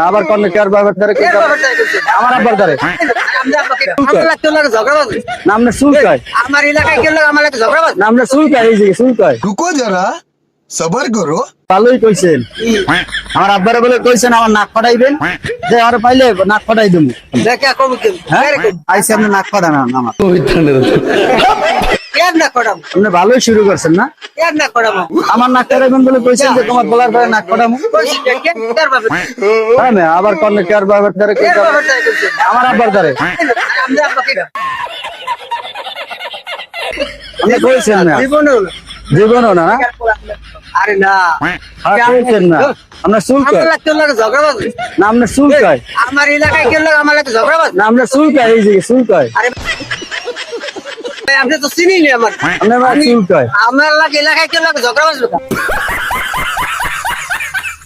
আবার করলে কেয়ার বাবার দ্বারা আমার আব্বার দ্বারা নামটা শুল্কায় আমার এলাকায় কেউ আমার লাগে ঝগড়া নামটা শুল্কায় এই যে শুল্কায় रुको जरा सबर करो। ভালোই কইছেন আমার আব্বারে বলে কইছেন আমার নাক ফাটাইবেন যে আর পাইলে নাক ফাটাই দেবো দেখে কম হ্যাঁ আইসি আপনি নাক ফাটান আমার কেন না করাম আপনি ভালোই শুরু করছেন না কেন না করাম আমার নাক ফাটাইবেন বলে কইছেন যে তোমার বলার পরে নাক ফাটামু হ্যাঁ আবার করলে কেয়ার বাবার দ্বারা আমার আব্বার দ্বারা আপনি কইছেন না জীবনও না না আরে না আর কইছেন না আমরা শুল্কায় আমার লাগতে লাগে ঝগড়া না আমরা শুল্কায় আমার এলাকায় কেউ আমার লাগে ঝগড়া না আমরা শুল্কায় এই যে শুল্কায় আরে আপনি তো চিনি নি আমার আমরা শুল্কায় আমার লাগে এলাকায় কেউ লাগে ঝগড়া